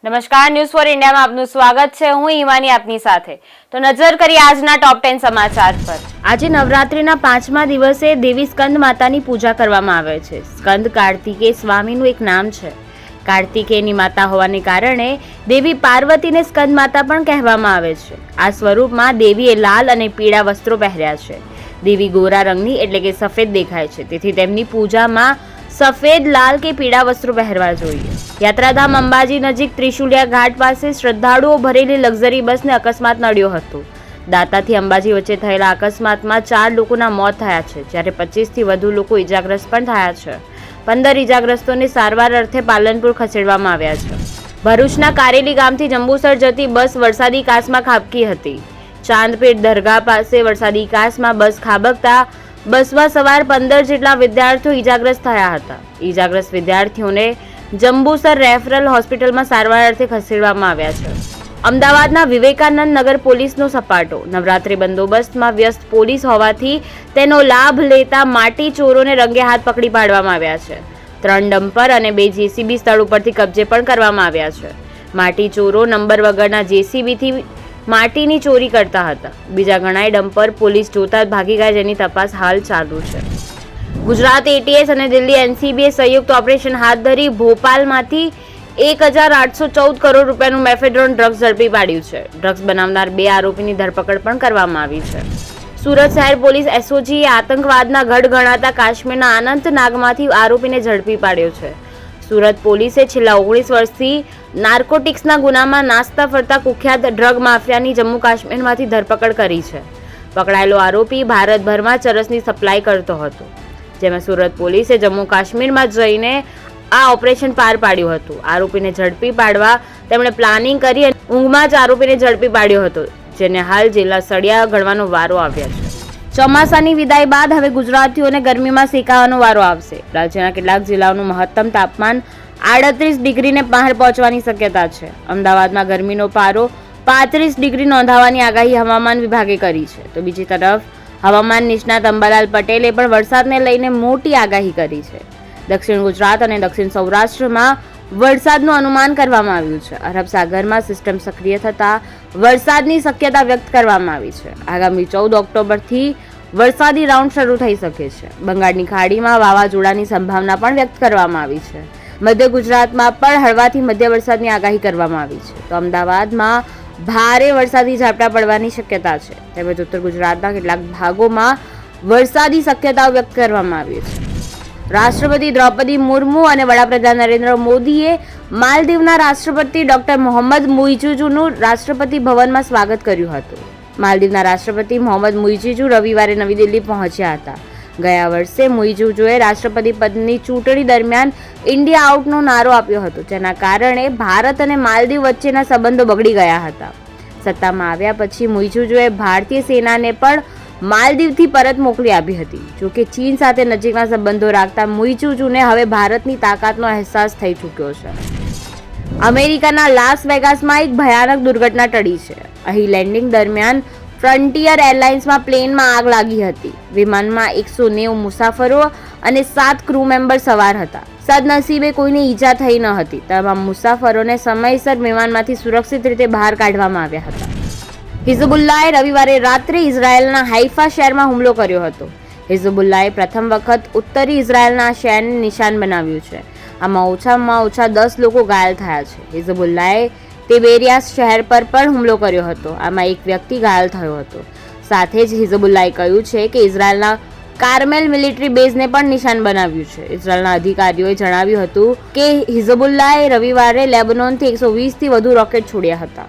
નમસ્કાર, news for ઇન્ડિયામાં આપનું સ્વાગત છે. હું ઈમાની આપની સાથે. તો નજર કરીએ આજના ટોપ 10 સમાચાર પર. આજે નવરાત્રિના 5મા દિવસે દેવી સ્કંદ માતાની પૂજા કરવામાં આવે છે. સ્કંદ કાર્તિકેય સ્વામીનું એક નામ છે. કાર્તિકેયની માતા હોવાને કારણે દેવી પાર્વતીને સ્કંદ માતા પણ કહેવામાં આવે છે. આ સ્વરૂપમાં દેવીએ લાલ અને પીળા વસ્ત્રો પહેર્યા છે. દેવી ગોરા રંગની એટલે કે સફેદ દેખાય છે, તેથી તેમની પૂજામાં સફેદ, લાલ કે પીળા વસ્ત્રો પહેરવા જોઈએ. યાત્રાધામ અંબાજી નજીક ત્રિશુલિયા ઘાટ પાસે શ્રદ્ધાળુઓ ભરેલી લક્ઝરી બસને અકસ્માત નડ્યો હતો. દાતાથી અંબાજી વચ્ચે થયેલા અકસ્માતમાં 4 લોકોના મોત થયા છે, જ્યારે 25થી વધુ લોકો ઇજાગ્રસ્ત પણ થયા છે. 15 ઇજાગ્રસ્તોને સારવાર અર્થે પાલનપુર ખસેડવામાં આવ્યા છે. ભરૂચના કારેલી ગામથી જંબુસર જતી બસ વરસાદી કાચમાં ખાબકી હતી. ચાંદપીર દરગાહ પાસે વરસાદી કાચમાં બસ ખાબકતા બસમાં સવાર 15 જેટલા વિદ્યાર્થીઓ ઇજાગ્રસ્ત થયા હતા. ઇજાગ્રસ્ત વિદ્યાર્થીઓને જંબુસર રેફરલ હોસ્પિટલમાં સારવાર અર્થે ખસેડવામાં આવ્યા છે. અમદાવાદના વિવેકાનંદ નગર પોલીસનો સપાટો. નવરાત્રી બંદોબસ્તમાં વ્યસ્ત પોલીસ હોવાથી તેનો લાભ લેતા માટી ચોરોને રંગે હાથ પકડી પાડવામાં આવ્યા છે. 3 ડમ્પર અને 2 જેસીબી સ્થળ ઉપરથી કબજે પણ કરવામાં આવ્યા છે. માટી ચોરો નંબર વગરના જેસીબીથી માટીની ચોરી કરતા હતા. બીજા ઘણાય ડમ્પર પોલીસ જોતા ભાગી ગયા, જેની તપાસ હાલ ચાલુ છે. ગુજરાત એટીએસ અને દિલ્હી એનસીબીએ સંયુક્ત ઓપરેશન હાથ ધરી ભોપાલમાંથી 1814 કરોડ રૂપિયાનું મેફેડ્રોન ડ્રગ્સ ઝડપી પાડ્યું છે. ડ્રગ્સ બનાવનાર 2 આરોપીની ધરપકડ પણ કરવામાં આવી છે. સુરત શહેર પોલીસ એસઓજીએ આતંકવાદના ગઢ ગણાતા કાશ્મીરના અનંતનાગમાંથી આરોપીને ઝડપી પાડ્યો છે. સુરત પોલીસે છેલ્લા 19 વર્ષથી નાર્કોટિક્સના ગુનામાં નાસ્તા ફરતા કુખ્યાત ડ્રગ માફિયાની જમ્મુ કાશ્મીરમાંથી ધરપકડ કરી છે. પકડાયેલો આરોપી ભારતભરમાં ચરસની સપ્લાય કરતો હતો, જેમાં સુરત પોલીસે જમ્મુ કાશ્મીરમાં જઈને આ ઓપરેશન પાર પાડ્યું હતું. આરોપીને ઝડપી પાડવા તેમણે પ્લાનિંગ કરી અને ઊંઘમાં જ આરોપીને ઝડપી પાડ્યો હતો, જેને હાલ જેલના સળિયા ગણવાનો વારો આવ્યો છે. ચોમાસાની વિદાય બાદ હવે ગુજરાતીઓને ગરમીમાં શેકાવાનો વારો આવશે. રાજ્યના કેટલાક જિલ્લાઓનું મહત્તમ તાપમાન 38 ડિગ્રીને બહાર પહોંચવાની શક્યતા છે. અમદાવાદમાં ગરમીનો પારો 35 ડિગ્રી નોંધાવવાની આગાહી હવામાન વિભાગે કરી છે. તો બીજી તરફ હવામાન નિષ્ણાત અંબાલાલ પટેલે પણ વરસાદને લઈને મોટી આગાહી કરી છે. દક્ષિણ ગુજરાત અને દક્ષિણ સૌરાષ્ટ્રમાં વરસાદનું અનુમાન કરવામાં આવ્યું છે. અરબ સાગરમાં સિસ્ટમ સક્રિય થતા વરસાદની શક્યતા વ્યક્ત કરવામાં આવી છે. આગામી 14 ઓક્ટોબરથી વરસાદી રાઉન્ડ શરૂ થઈ શકે છે. બંગાળની ખાડીમાં વાવાઝોડાની સંભાવના પણ વ્યક્ત કરવામાં આવી છે. મધ્ય ગુજરાતમાં પણ હળવાથી મધ્ય વરસાદની આગાહી કરવામાં આવી છે. તો અમદાવાદમાં ભારે વરસાદી ઝાપટા પડવાની શક્યતા છે. તેમજ ઉત્તર ગુજરાતના કેટલાક ભાગોમાં વરસાદી શક્યતાઓ વ્યક્ત કરવામાં આવી છે. રાષ્ટ્રપતિ દ્રૌપદી મુર્મુ અને વડાપ્રધાન નરેન્દ્ર મોદીએ માલદીવના રાષ્ટ્રપતિ ડોક્ટર મોહમ્મદ મુઇઝીઝુનું રાષ્ટ્રપતિ ભવનમાં સ્વાગત કર્યું હતું. માલદીવના રાષ્ટ્રપતિ મોહમ્મદ મુઇઝીઝુ રવિવારે નવી દિલ્હી પહોંચ્યા હતા. ગયા વર્ષે મુઇઝીઝુએ રાષ્ટ્રપતિ પદની ચૂંટણી દરમિયાન ઇન્ડિયા આઉટનો નારો આપ્યો હતો, જેના કારણે ભારત અને માલદીવ વચ્ચેના સંબંધો બગડી ગયા હતા. સત્તામાં આવ્યા પછી મુઇઝીઝુએ ભારતીય સેનાને પણ માલદીવથી પરત મોકલી આપી હતી. જોકે ચીન સાથે નજીકના સંબંધો રાખતા મુઇઝીઝુને હવે ભારતની તાકાતનો અહેસાસ થઈ ચૂક્યો છે. અમેરિકાના લાસ વેગાસમાં એક ભયાનક દુર્ઘટના ટળી છે. અહીં લેન્ડિંગ દરમિયાન ફ્રન્ટિયર એરલાઇન્સમાં પ્લેનમાં આગ લાગી હતી. વિમાનમાં 190 મુસાફરો અને 7 ક્રૂ મેમ્બર સવાર હતા. સદનસીબે કોઈને ઈજા થઈ ન હતી. તમામ મુસાફરોને સમયસર વિમાનમાંથી સુરક્ષિત રીતે બહાર કાઢવામાં આવ્યા હતા. હિઝબુલ્લાહે રવિવારે રાત્રે ઇઝરાયેલના હાઇફા શહેરમાં હુમલો કર્યો હતો. હિઝબુલ્લાહે પ્રથમ વખત ઉત્તરી ઇઝરાયેલના શહેરને નિશાન બનાવ્યું છે. આમાં ઓછામાં ઓછા 10 લોકો ઘાયલ થયા છે. હિઝબુલ્લાહે તિબેરિયાસ શહેર પર પણ હુમલો કર્યો હતો. આમાં એક વ્યક્તિ ઘાયલ થયો હતો. સાથે જ હિઝબુલ્લાહે કહ્યું છે કે ઇઝરાયેલના કાર્મેલ મિલિટરી બેઝને પણ નિશાન બનાવ્યું છે. ઇઝરાયેલના અધિકારીઓએ જણાવ્યું હતું કે હિઝબુલ્લાહે રવિવારે લેબનોનથી 120થી વધુ રોકેટ છોડ્યા હતા.